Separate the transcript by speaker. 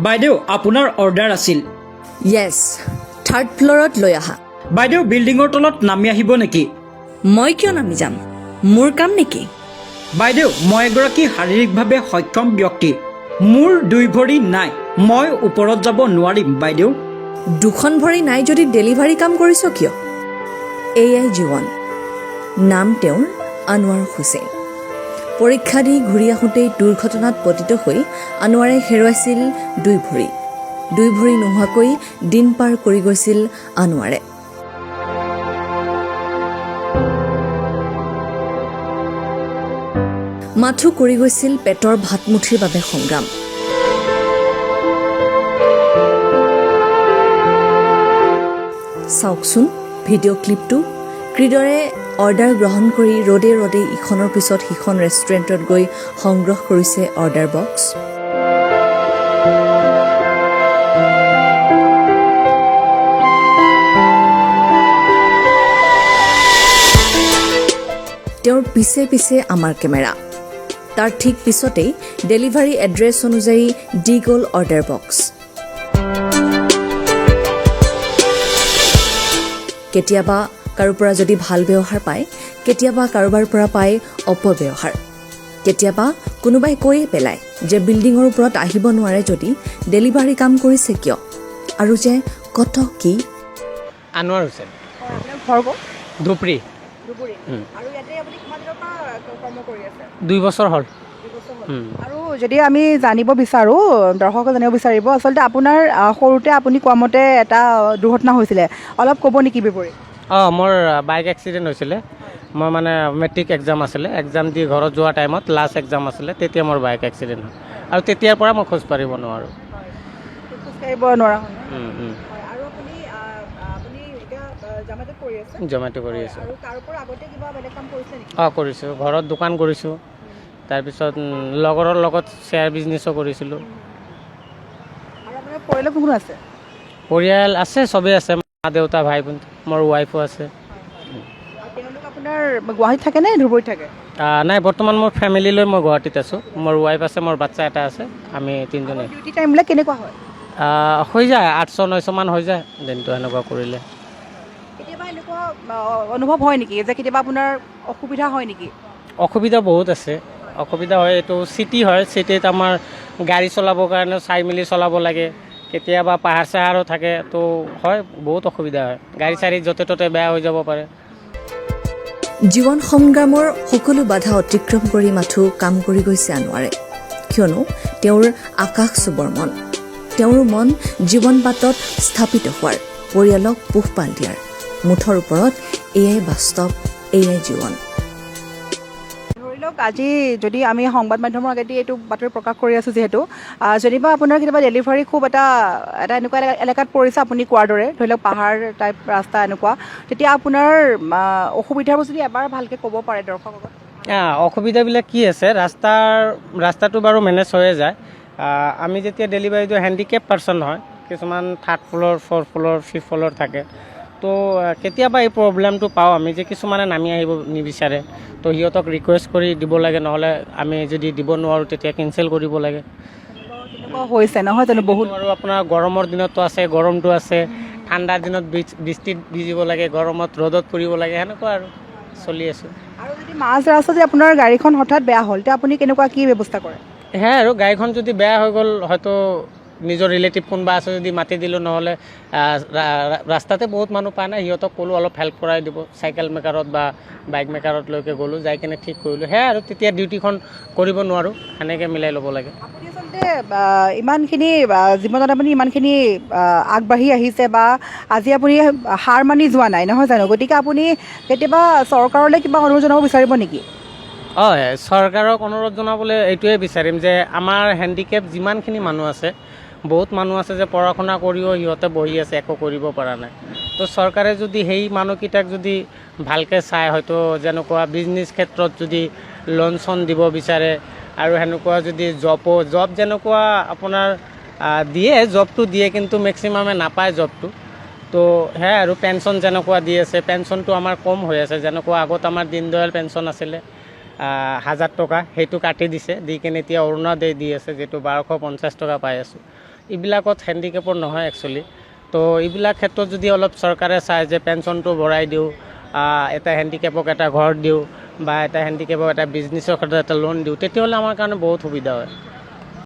Speaker 1: বাইদেউ আপোনাৰ অৰ্ডাৰ আছিল।
Speaker 2: য়েছ, 3rd ফ্ল'ৰত লৈ আহা।
Speaker 1: বাইদেউ বিল্ডিঙৰ তলত নামি আহিব নেকি?
Speaker 2: মই কিয় নামি যাম? মোৰ কাম নেকি?
Speaker 1: বাইদেউ মই এগৰাকী শাৰীৰিকভাৱে সক্ষম ব্যক্তি। মোৰ 2 ভৰি নাই, মই ওপৰত যাব নোৱাৰিম বাইদেউ।
Speaker 2: 2খন ভৰি নাই যদি ডেলিভাৰী কাম কৰিছ কিয়? এয়াই জীৱন। নাম তেওঁৰ আনোৱাৰ হুছেইন। পৰীক্ষা দি ঘূৰি আহোঁতেই দুৰ্ঘটনাত পতিত হৈ আনোৱাৰে হেৰুৱাইছিল 2 ভৰি। 2 ভৰি নোহোৱাকৈ দিন পাৰ কৰি গৈছিল আনোৱাৰে। মাথো কৰি গৈছিল পেটৰ ভাতমুঠিৰ বাবে সংগ্ৰাম। চাওকচোন ভিডিঅ' ক্লিপটো। কিদৰে অৰ্ডাৰ গ্ৰহণ কৰি ৰ'দে ৰ'দে ইখনৰ পিছত সিখন ৰেষ্টুৰেণ্টত গৈ সংগ্ৰহ কৰিছে অৰ্ডাৰ বক্স। তেওঁৰ পিছে পিছে আমাৰ কেমেৰা। তাৰ ঠিক পিছতেই ডেলিভাৰী এড্ৰেছ অনুযায়ী দি গ'ল অৰ্ডাৰ বক্স। কেতিয়াবা কাৰোৰ পৰা যদি ভাল ব্যৱহাৰ পায়, কেতিয়াবা কাৰোবাৰ পৰা পায় অপব্যৱহাৰ। কেতিয়াবা কোনোবাই কৈয়ে পেলায় যে বিল্ডিঙৰ ওপৰত আহিব নোৱাৰে যদি ডেলিভাৰী কাম কৰিছে কিয়, আৰু যে কত কি।
Speaker 3: আনোৱাৰ হুছেইন, ধুবুৰী। 2 বছৰ হ'ল।
Speaker 4: আৰু যদি আমি জানিব বিচাৰোঁ, দৰ্শকে জানিব বিচাৰিব, আচলতে আপোনাৰ সৰুতে আপুনি কোৱা মতে এটা দুৰ্ঘটনা হৈছিলে, অলপ ক'ব নেকি বিপৰীত?
Speaker 3: মোৰ বাইক এক্সিডেণ্ট হৈছিলে। মই মানে মেট্ৰিক এক্সাম আছিলে, এক্সাম দি ঘৰত যোৱা টাইমত লাষ্ট এক্সাম আছিলে, তেতিয়া মোৰ বাইক এক্সিডেণ্ট হয়। আৰু তেতিয়াৰ পৰা মই খোজ কাঢ়িব নোৱাৰোঁ।
Speaker 4: খোজকাঢ়িব নোৱাৰা হ'ল। আৰু
Speaker 3: জমেট' কৰি আছোঁ।
Speaker 4: আৰু তাৰ পৰা আগতে কিবা বেলেগ কাম কৰিছে নেকি?
Speaker 3: কৰিছোঁ। ঘৰত দোকান কৰিছোঁ। তাৰপিছত লগৰৰ লগত শ্বেয়াৰ বিজনেছো কৰিছিলোঁ।
Speaker 4: আৰু আপোনাৰ পৰিয়ালত কোন আছে?
Speaker 3: পৰিয়াল আছে, চবেই আছে। মা দেউতা ভাই ভণ্টি, মোৰ ৱাইফো আছে।
Speaker 4: তেওঁলোক আপোনাৰ গুৱাহাটীত থাকে নে ধুবুৰীত থাকে?
Speaker 3: নাই, বৰ্তমান মোৰ ফেমিলি লৈ মই গুৱাহাটীত আছোঁ। মোৰ ৱাইফ আছে, মোৰ বাচ্ছা এটা আছে, আমি 3জনেই।
Speaker 4: ডিউটি টাইমবিলাক কেনেকুৱা হয়?
Speaker 3: হৈ যায় 800-900 মান হৈ যায় দিনটো এনেকুৱা কৰিলে।
Speaker 4: কেতিয়াবা এনেকুৱা অনুভৱ হয় নেকি যে কেতিয়াবা আপোনাৰ অসুবিধা হয় নেকি?
Speaker 3: অসুবিধা বহুত আছে। অসুবিধা হয়, এইটো চিটি হয়। চিটিত আমাৰ গাড়ী চলাবৰ কাৰণে চাই মেলি চলাব লাগে। কেতিয়াবা পাহাৰ চাহাৰো থাকে, তো হয় বহুত অসুবিধা হয়। গাড়ী চাড়ী য'তে ত'তে বেয়া হৈ যাব পাৰে।
Speaker 2: জীৱন সংগ্ৰামৰ সকলো বাধা অতিক্ৰম কৰি মাথো কাম কৰি গৈছে আনোৱাৰে। কিয়নো তেওঁৰ আকাশ চুবৰ মন, তেওঁৰ মন জীৱন বাটত স্থাপিত হোৱাৰ, পৰিয়ালক পোহপাল দিয়াৰ। মুঠৰ ওপৰত এয়াই বাস্তৱ, এয়াই জীৱন।
Speaker 4: ধৰি লওক আজি যদি আমি সংবাদ মাধ্যমৰ আগেদি এইটো বাতৰি প্ৰকাশ কৰি আছোঁ, যিহেতু যদিবা আপোনাৰ কেতিয়াবা ডেলিভাৰী খুব এটা এনেকুৱা এলেকাত পৰিছে আপুনি কোৱাৰ দৰে, ধৰি লওক পাহাৰ টাইপ ৰাস্তা এনেকুৱা, তেতিয়া আপোনাৰ অসুবিধাবোৰ যদি এবাৰ ভালকৈ ক'ব পাৰে দৰ্শকক।
Speaker 3: অসুবিধাবিলাক কি আছে? ৰাস্তাটো বাৰু মেনেজ হৈয়ে যায়। আমি যেতিয়া ডেলিভাৰী দিওঁ, হেণ্ডিকেপ পাৰ্চন হয়, কিছুমান 3rd floor 4th floor 5th floor থাকে। তো কেতিয়াবা এই প্ৰব্লেমটো পাওঁ আমি, যে কিছুমানে নামি আহিব নিবিচাৰে। তো সিহঁতক ৰিকুৱেষ্ট কৰি দিব লাগে, নহ'লে আমি যদি দিব নোৱাৰোঁ তেতিয়া কেঞ্চেল কৰিব লাগে।
Speaker 4: তেনেকুৱা হৈছে নহয় জানো বহুত?
Speaker 3: আৰু আপোনাৰ গৰমৰ দিনতো আছে, গৰমটো আছে। ঠাণ্ডাৰ দিনত বৃষ্টিত ভিজিব লাগে, গৰমত ৰ'দত ফুৰিব লাগে, সেনেকুৱা আৰু চলি আছোঁ।
Speaker 4: আৰু যদি মাজ ৰাস্তাতে আপোনাৰ গাড়ীখন হঠাৎ বেয়া হ'ল, তেতিয়া আপুনি কেনেকুৱা কি ব্যৱস্থা কৰে?
Speaker 3: সেয়াই আৰু, গাড়ীখন যদি বেয়া হৈ গ'ল, হয়তো নিজৰ ৰিলেটিভ কোনোবা আছে যদি মাতি দিলোঁ, নহ'লে ৰাস্তাতে বহুত মানুহ পায় না, সিহঁতক ক'লোঁ অলপ হেল্প কৰাই দিব। চাইকেল মেকাৰত বা বাইক মেকাৰতলৈকে গ'লোঁ, যাই কিনে ঠিক কৰিলোঁ। সেয়াই আৰু, তেতিয়া ডিউটিখন কৰিব নোৱাৰোঁ, সেনেকৈ মিলাই ল'ব লাগে।
Speaker 4: আপুনি আচলতে ইমানখিনি জীৱনত আপুনি ইমানখিনি আগবাঢ়ি আহিছে, বা আজি আপুনি হাৰ মানি যোৱা নাই নহয় জানো? গতিকে আপুনি কেতিয়াবা চৰকাৰলৈ কিবা অনুৰোধ জনাব বিচাৰিব নেকি?
Speaker 3: হয়, চৰকাৰক অনুৰোধ জনাবলৈ এইটোৱে বিচাৰিম যে আমাৰ হেণ্ডিকেপ যিমানখিনি মানুহ আছে, বহুত মানুহ আছে যে পঢ়া শুনা কৰিও সিহঁতে বহি আছে, একো কৰিব পৰা নাই। তো চৰকাৰে যদি সেই মানুহকেইটাক যদি ভালকৈ চায়, হয়তো যেনেকুৱা বিজনেছ ক্ষেত্ৰত যদি লোন চোন দিব বিচাৰে, আৰু সেনেকুৱা যদি জব যেনেকুৱা আপোনাৰ দিয়ে, জবটো দিয়ে, কিন্তু মেক্সিমামে নাপায় জবটো। তো সেয়াই আৰু, পেঞ্চন যেনেকুৱা দি আছে, পেঞ্চনটো আমাৰ কম হৈ আছে। যেনেকুৱা আগত আমাৰ দীনদয়াল পেঞ্চন আছিলে 1000 টকা, সেইটো কাটি দিছে, দি কিনে এতিয়া অৰুণোদয় দি আছে, যিটো 1250 টকা পাই আছোঁ। এইবিলাকত হেণ্ডিকেপৰ নহয় একচুৱেলি। তো এইবিলাক ক্ষেত্ৰত যদি অলপ চৰকাৰে চায় যে পেঞ্চনটো বঢ়াই দিওঁ, এটা হেণ্ডিকেপক এটা ঘৰ দিওঁ বা এটা হেণ্ডিকেপক এটা বিজনেছৰ ক্ষেত্ৰত এটা লোন দিওঁ, তেতিয়াহ'লে আমাৰ কাৰণে বহুত সুবিধা হয়।